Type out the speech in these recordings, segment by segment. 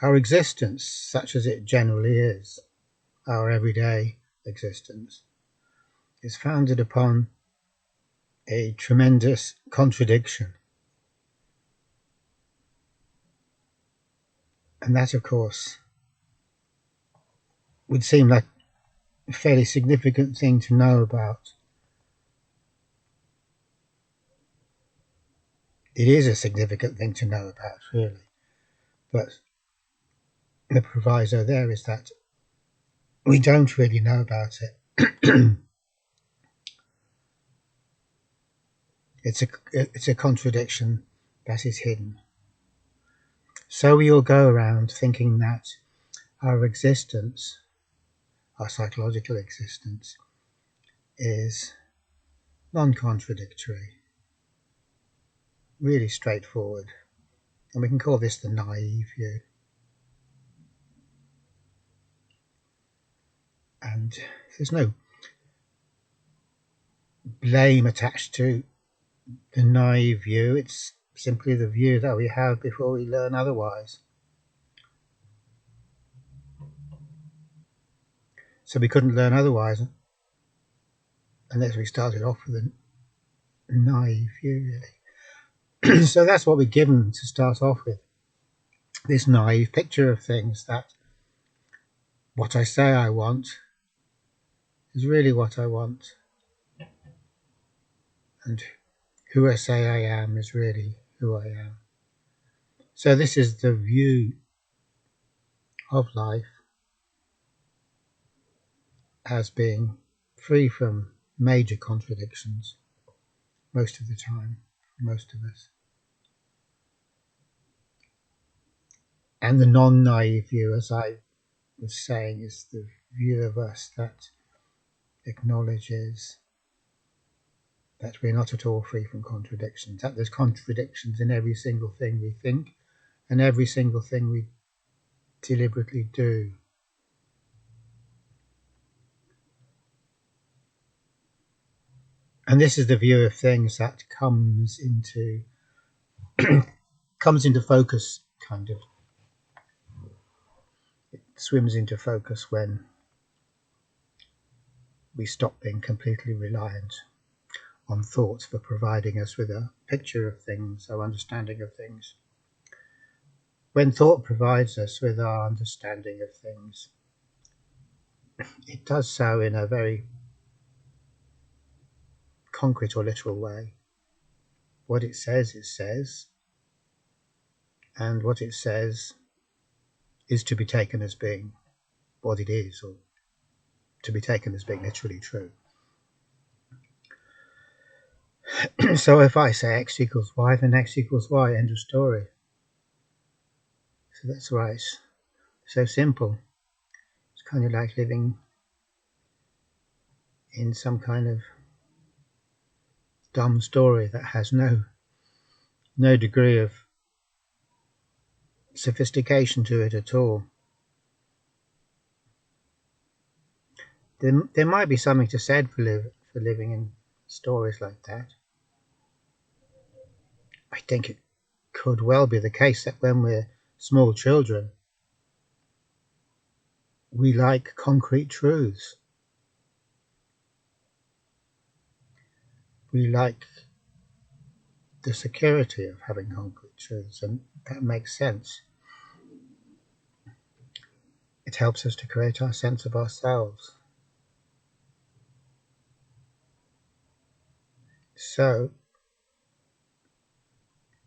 Our existence, such as it generally is, our everyday existence, is founded upon a tremendous contradiction. And that, of course, would seem like a fairly significant thing to know about. It is a significant thing to know about, really. But the proviso there is that we don't really know about it. It's a contradiction that is hidden. So we all go around thinking that our existence, our psychological existence, is non-contradictory, really straightforward. And we can call this the naive view. And there's no blame attached to the naive view. It's simply the view that we have before we learn otherwise. So we couldn't learn otherwise unless we started off with a naive view, really. So that's what we're given to start off with, this naive picture of things, that what I say I want is really what I want, and who I say I am is really who I am. So this is the view of life as being free from major contradictions most of the time, for most of us. And the non-naive view, as I was saying, is the view of us that acknowledges that we're not at all free from contradictions, that there's contradictions in every single thing we think and every single thing we deliberately do. And this is the view of things that comes into focus, kind of. It swims into focus when we stop being completely reliant on thoughts for providing us with a picture of things, our understanding of things. When thought provides us with our understanding of things, it does so in a very concrete or literal way. What it says, and what it says is to be taken as being what it is, or to be taken as being literally true. So if I say x equals y, then x equals y, end of story. So that's right. So simple. It's kind of like living in some kind of dumb story that has no degree of sophistication to it at all. There might be something to said for living in stories like that. I think it could well be the case that when we're small children, we like concrete truths. We like the security of having concrete truths, and that makes sense. It helps us to create our sense of ourselves. So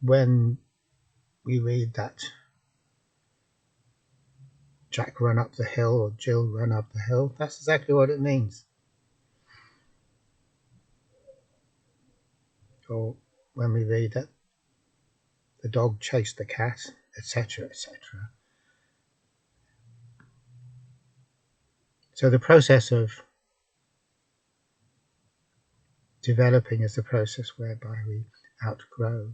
when we read that Jack run up the hill or Jill run up the hill, that's exactly what it means. Or when we read that the dog chased the cat, etc., etc. So the process of developing is the process whereby we outgrow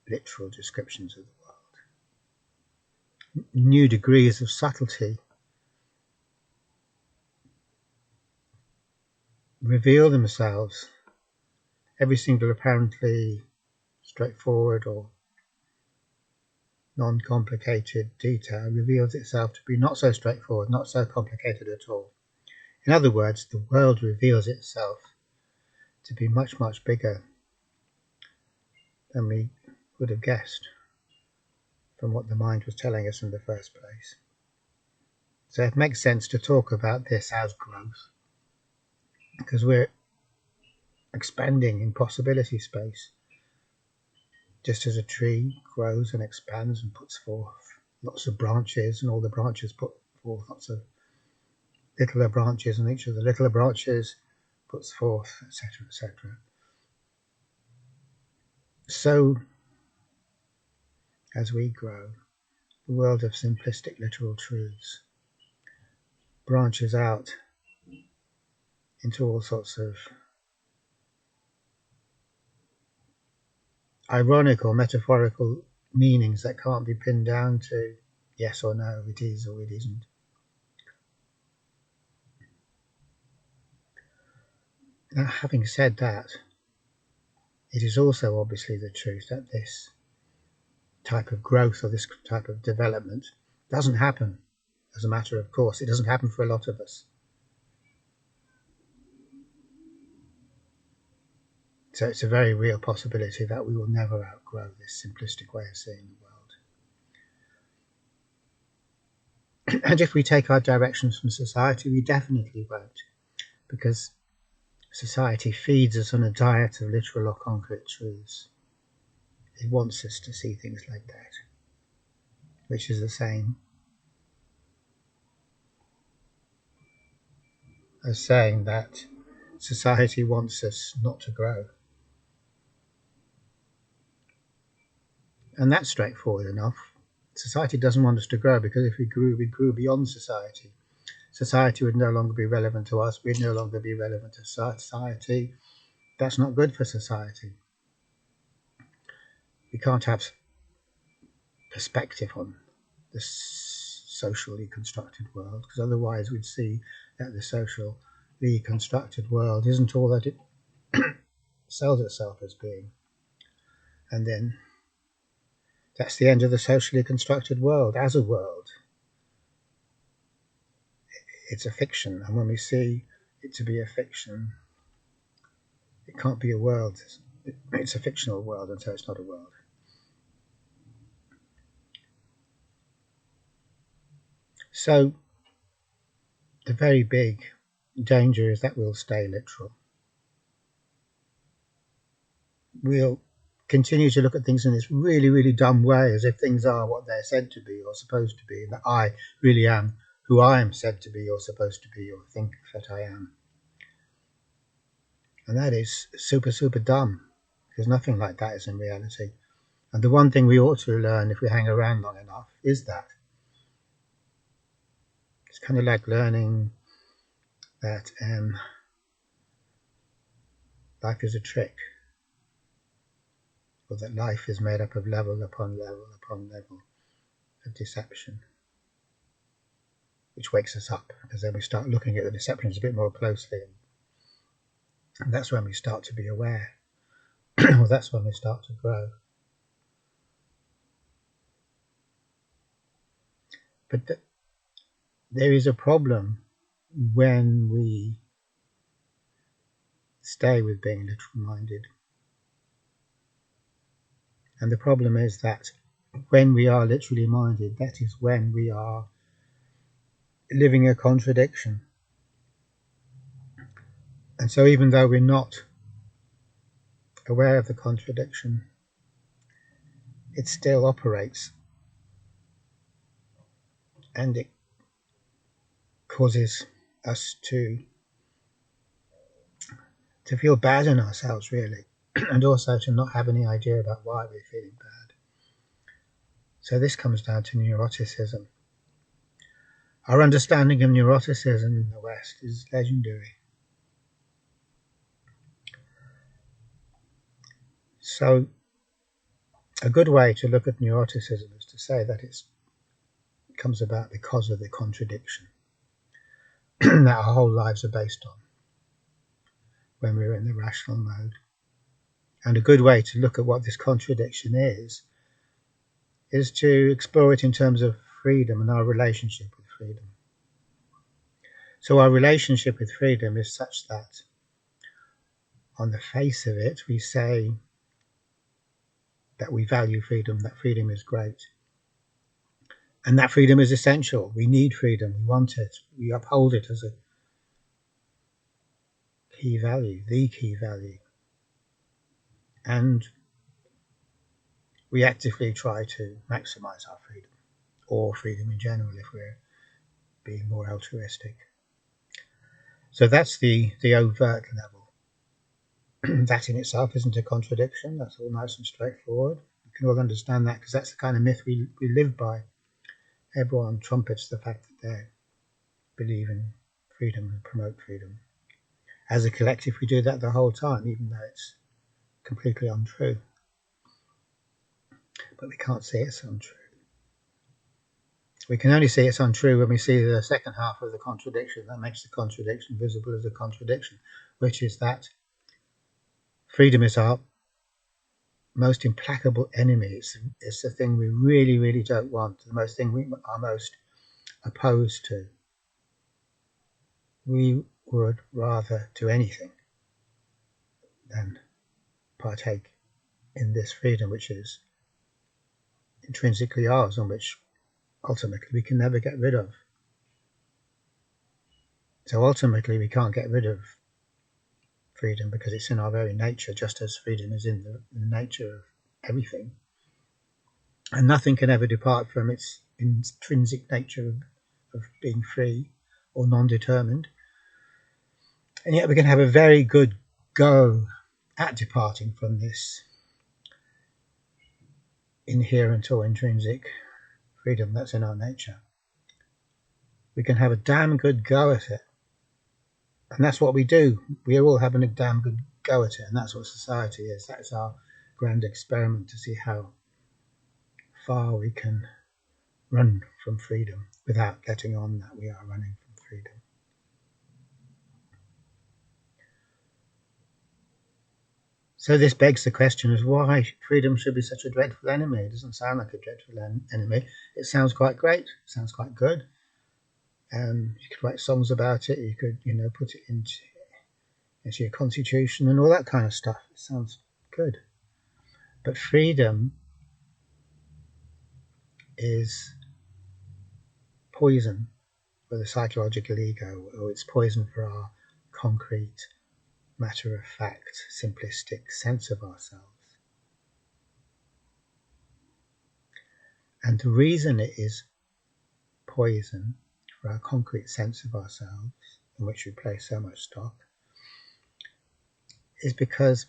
literal descriptions of the world. New degrees of subtlety reveal themselves. Every single apparently straightforward or non-complicated detail reveals itself to be not so straightforward, not so complicated at all. In other words, the world reveals itself to be much, much bigger than we would have guessed from what the mind was telling us in the first place. So it makes sense to talk about this as growth, because we're expanding in possibility space, just as a tree grows and expands and puts forth lots of branches, and all the branches put forth lots of littler branches, and each of the littler branches puts forth, etc., etc. So, as we grow, the world of simplistic literal truths branches out into all sorts of ironic or metaphorical meanings that can't be pinned down to yes or no, it is or it isn't. Now, having said that, it is also obviously the truth that this type of growth or this type of development doesn't happen as a matter of course. It doesn't happen for a lot of us. So it's a very real possibility that we will never outgrow this simplistic way of seeing the world. And if we take our directions from society, we definitely won't, because society feeds us on a diet of literal or concrete truths. It wants us to see things like that, which is the same as saying that society wants us not to grow. And that's straightforward enough. Society doesn't want us to grow, because if we grew beyond society. Society would no longer be relevant to us. We'd no longer be relevant to society. That's not good for society. We can't have perspective on the socially constructed world, because otherwise we'd see that the socially constructed world isn't all that it sells itself as being. And then that's the end of the socially constructed world as a world. It's a fiction, and when we see it to be a fiction, it can't be a world. It's a fictional world, and so it's not a world. So the very big danger is that we'll stay literal. We'll continue to look at things in this really, really dumb way, as if things are what they're said to be or supposed to be, and that I really am who I am said to be or supposed to be or think that I am. And that is super, super dumb, because nothing like that is in reality. And the one thing we ought to learn if we hang around long enough is that. It's kind of like learning that life is a trick, or that life is made up of level upon level upon level of deception, which wakes us up, because then we start looking at the deceptions a bit more closely, and that's when we start to be aware, or that's when we start to grow. But there is a problem when we stay with being literal-minded. And the problem is that when we are literally minded, that is when we are living a contradiction. And so even though we're not aware of the contradiction, it still operates, and it causes us to feel bad in ourselves, really, and also to not have any idea about why we're feeling bad. So this comes down to neuroticism. Our understanding of neuroticism in the West is legendary. So a good way to look at neuroticism is to say that it comes about because of the contradiction that our whole lives are based on when we're in the rational mode. And a good way to look at what this contradiction is is to explore it in terms of freedom and our relationship with freedom. So our relationship with freedom is such that on the face of it, we say that we value freedom, that freedom is great. And that freedom is essential. We need freedom. We want it. We uphold it as a key value, the key value. And we actively try to maximize our freedom, or freedom in general if we're being more altruistic. So that's the overt level. That in itself isn't a contradiction. That's all nice and straightforward. We can all understand that because that's the kind of myth we live by. Everyone trumpets the fact that they believe in freedom and promote freedom. As a collective, we do that the whole time, even though it's completely untrue. But we can't say it's untrue. We can only say it's untrue when we see the second half of the contradiction that makes the contradiction visible as a contradiction, which is that freedom is our most implacable enemy. It's the thing we really, really don't want, the most thing we are most opposed to. We would rather do anything than partake in this freedom, which is intrinsically ours and which ultimately we can never get rid of. So ultimately we can't get rid of freedom because it's in our very nature, just as freedom is in the nature of everything. And nothing can ever depart from its intrinsic nature of being free or non-determined. And yet we can have a very good go at departing from this inherent or intrinsic freedom that's in our nature. We can have a damn good go at it. And that's what we do. We're all having a damn good go at it. And that's what society is. That's our grand experiment to see how far we can run from freedom without letting on that we are running from freedom. So this begs the question of why freedom should be such a dreadful enemy. It doesn't sound like a dreadful enemy. It sounds quite great. It sounds quite good. You could write songs about it. You could, put it into your constitution and all that kind of stuff. It sounds good. But freedom is poison for the psychological ego, or it's poison for our concrete, matter-of-fact, simplistic sense of ourselves. And the reason it is poison for our concrete sense of ourselves, in which we place so much stock, is because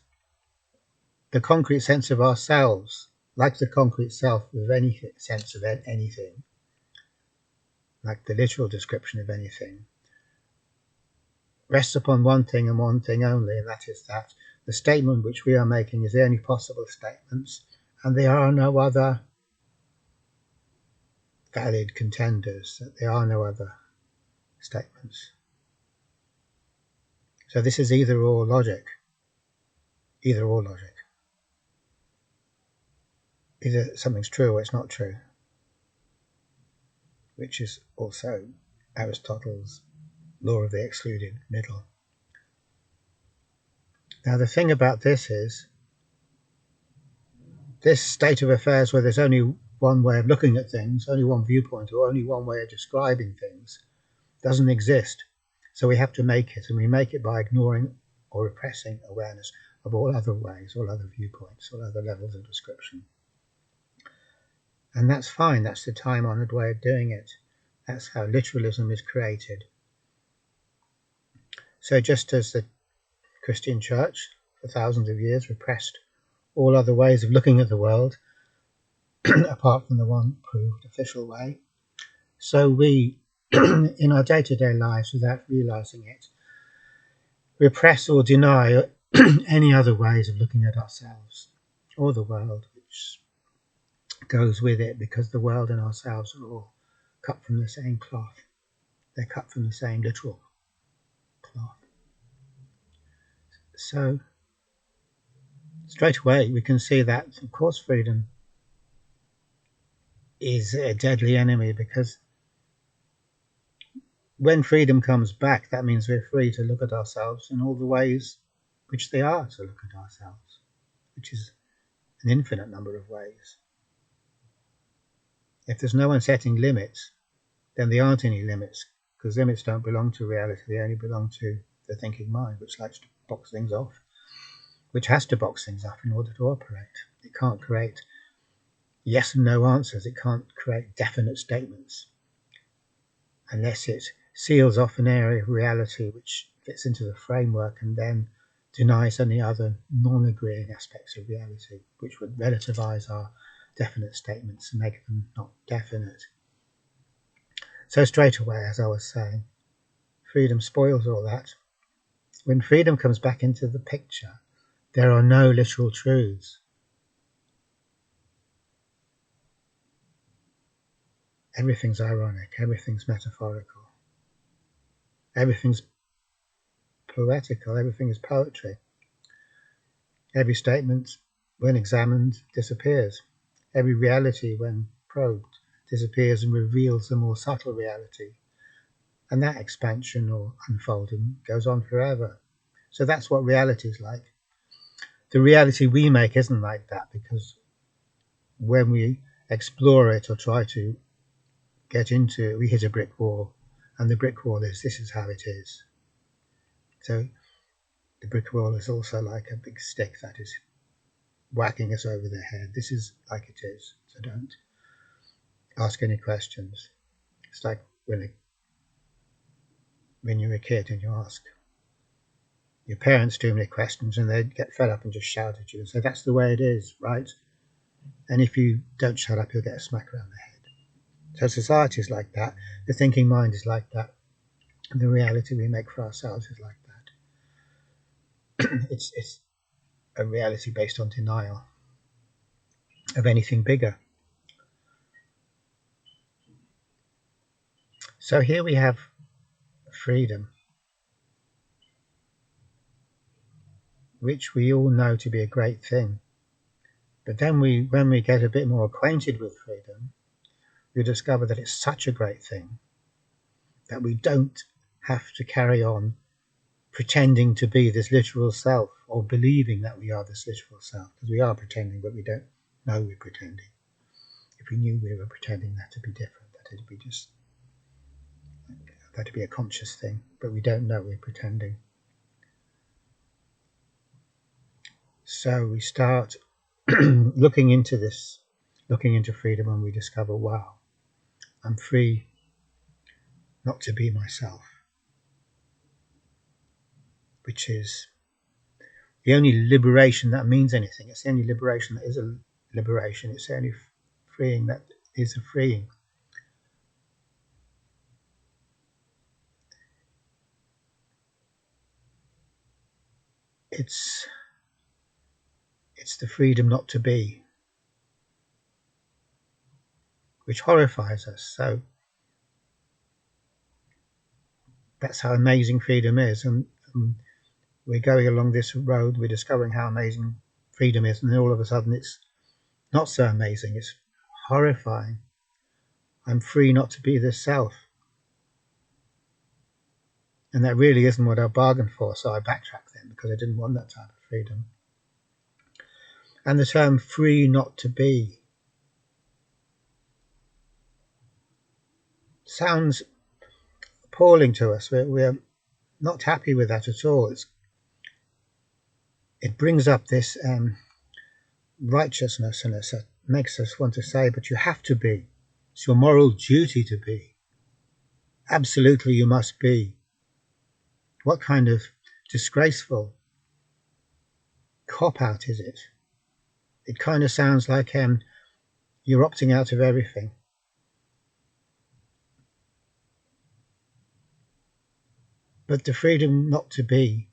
the concrete sense of ourselves, like the concrete self of any sense of anything, like the literal description of anything, rests upon one thing and one thing only, and that is that the statement which we are making is the only possible statements, and there are no other valid contenders, that there are no other statements. So this is either or logic. Either or logic. Either something's true or it's not true, which is also Aristotle's law of the excluded middle. Now the thing about this is, this state of affairs where there's only one way of looking at things, only one viewpoint, or only one way of describing things, doesn't exist. So we have to make it, and we make it by ignoring or repressing awareness of all other ways, all other viewpoints, all other levels of description. And that's fine. That's the time-honored way of doing it. That's how literalism is created. So just as the Christian church for thousands of years repressed all other ways of looking at the world apart from the one proved official way, so we in our day-to-day lives, without realizing it, repress or deny any other ways of looking at ourselves or the world which goes with it, because the world and ourselves are all cut from the same cloth. They're cut from the same literal cloth. So straight away we can see that, of course, freedom is a deadly enemy, because when freedom comes back, that means we're free to look at ourselves in all the ways which they are to look at ourselves, which is an infinite number of ways. If there's no one setting limits, then there aren't any limits, because limits don't belong to reality, they only belong to the thinking mind, which likes to box things off, which has to box things up in order to operate. It can't create yes and no answers, it can't create definite statements, unless it seals off an area of reality which fits into the framework and then denies any other non-agreeing aspects of reality, which would relativize our definite statements and make them not definite. So straight away, as I was saying, freedom spoils all that. When freedom comes back into the picture, there are no literal truths. Everything's ironic, everything's metaphorical, everything's poetical, everything is poetry. Every statement, when examined, disappears. Every reality, when probed, disappears and reveals a more subtle reality. And that expansion or unfolding goes on forever. So that's what reality is like. The reality we make isn't like that, because when we explore it or try to get into it, we hit a brick wall. And the brick wall is, this is how it is. So the brick wall is also like a big stick that is whacking us over the head. This is like it is, so don't ask any questions. It's like when you're a kid and you ask your parents too many questions and they get fed up and just shout at you and say, that's the way it is, right? And if you don't shut up, you'll get a smack around the head. So society is like that. The thinking mind is like that. And the reality we make for ourselves is like that. It's a reality based on denial of anything bigger. So here we have freedom, which we all know to be a great thing. But then when we get a bit more acquainted with freedom, we discover that it's such a great thing that we don't have to carry on pretending to be this literal self or believing that we are this literal self, because we are pretending, but we don't know we're pretending. If we knew we were pretending, that'd be different. That'd be a conscious thing, but we don't know we're pretending. So we start looking into freedom, and we discover, wow, I'm free not to be myself, which is the only liberation that means anything. It's the only liberation that is a liberation. It's the only freeing that is a freeing. It's the freedom not to be, which horrifies us. So that's how amazing freedom is. And we're going along this road, we're discovering how amazing freedom is, and then all of a sudden it's not so amazing, it's horrifying. I'm free not to be this self. And that really isn't what I bargained for, so I backtrack then, because I didn't want that type of freedom. And the term free not to be sounds appalling to us. We're not happy with that at all. It brings up this righteousness in us that makes us want to say, but you have to be. It's your moral duty to be. Absolutely you must be. What kind of disgraceful cop-out is it? It kind of sounds like you're opting out of everything. But the freedom not to be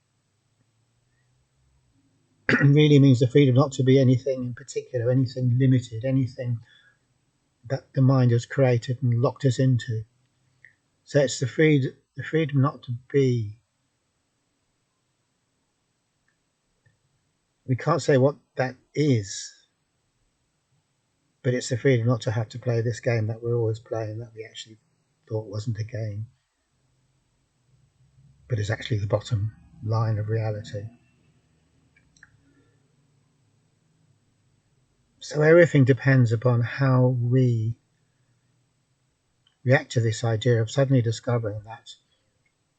really means the freedom not to be anything in particular, anything limited, anything that the mind has created and locked us into. So it's the freedom not to be. We can't say what that is. But it's the freedom not to have to play this game that we're always playing, that we actually thought wasn't a game, but is actually the bottom line of reality. So everything depends upon how we react to this idea of suddenly discovering that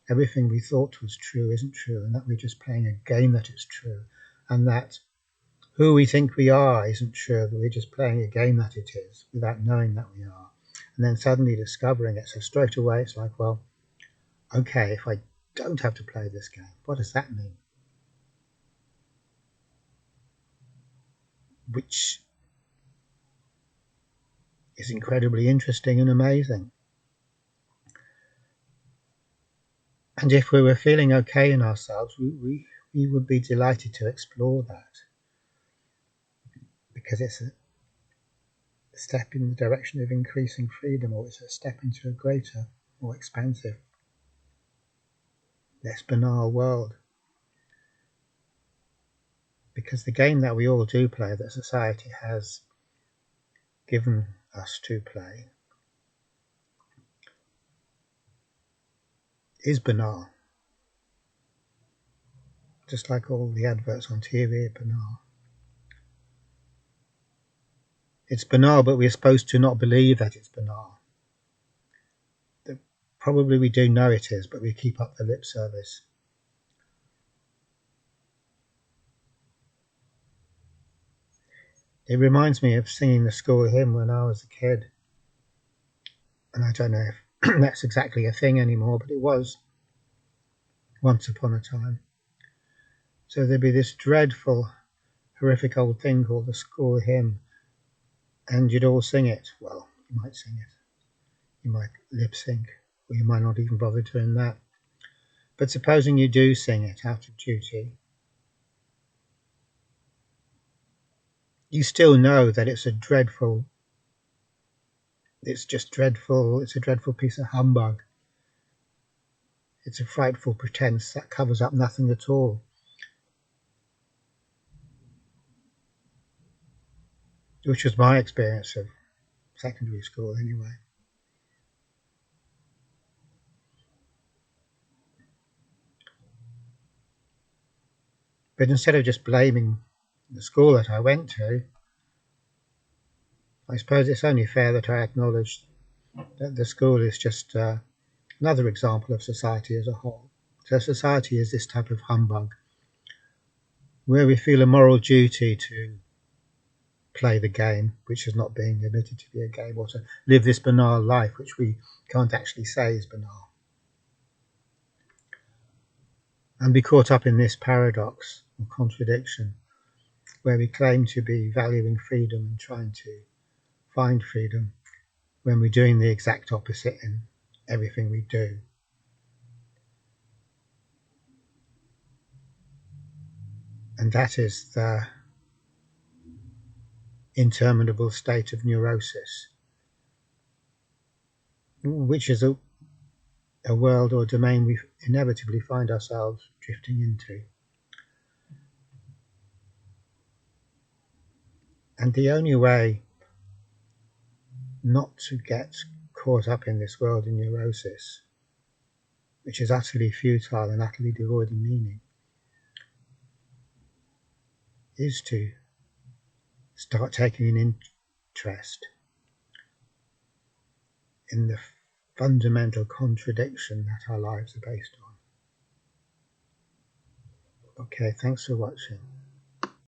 everything we thought was true isn't true, and that we're just playing a game that is true, and that who we think we are isn't true, that we're just playing a game that it is without knowing that we are, and then suddenly discovering it. So straight away it's like, well, okay, if I don't have to play this game, what does that mean? Which is incredibly interesting and amazing. And if we were feeling okay in ourselves, we would be delighted to explore that, because it's a step in the direction of increasing freedom, or it's a step into a greater, more expansive, less banal world. Because the game that we all do play, that society has given us to play, is banal. Just like all the adverts on TV are banal. It's banal, but we're supposed to not believe that it's banal. Probably we do know it is, but we keep up the lip service. It reminds me of singing the school hymn when I was a kid. And I don't know if that's exactly a thing anymore, but it was once upon a time. So there'd be this dreadful, horrific old thing called the school hymn, and you'd all sing it. Well, you might sing it, you might lip sync, or you might not even bother doing that. But supposing you do sing it out of duty, you still know that it's just dreadful, it's a dreadful piece of humbug. It's a frightful pretense that covers up nothing at all. Which was my experience of secondary school anyway. But instead of just blaming the school that I went to, I suppose it's only fair that I acknowledge that the school is just another example of society as a whole. So society is this type of humbug where we feel a moral duty to play the game, which is not being admitted to be a game, or to live this banal life, which we can't actually say is banal. And be caught up in this paradox or contradiction where we claim to be valuing freedom and trying to find freedom when we're doing the exact opposite in everything we do. And that is the interminable state of neurosis, which is a world or domain we inevitably find ourselves drifting into. And the only way not to get caught up in this world in neurosis, which is utterly futile and utterly devoid of meaning, is to start taking an interest in the fundamental contradiction that our lives are based on. Okay, thanks for watching.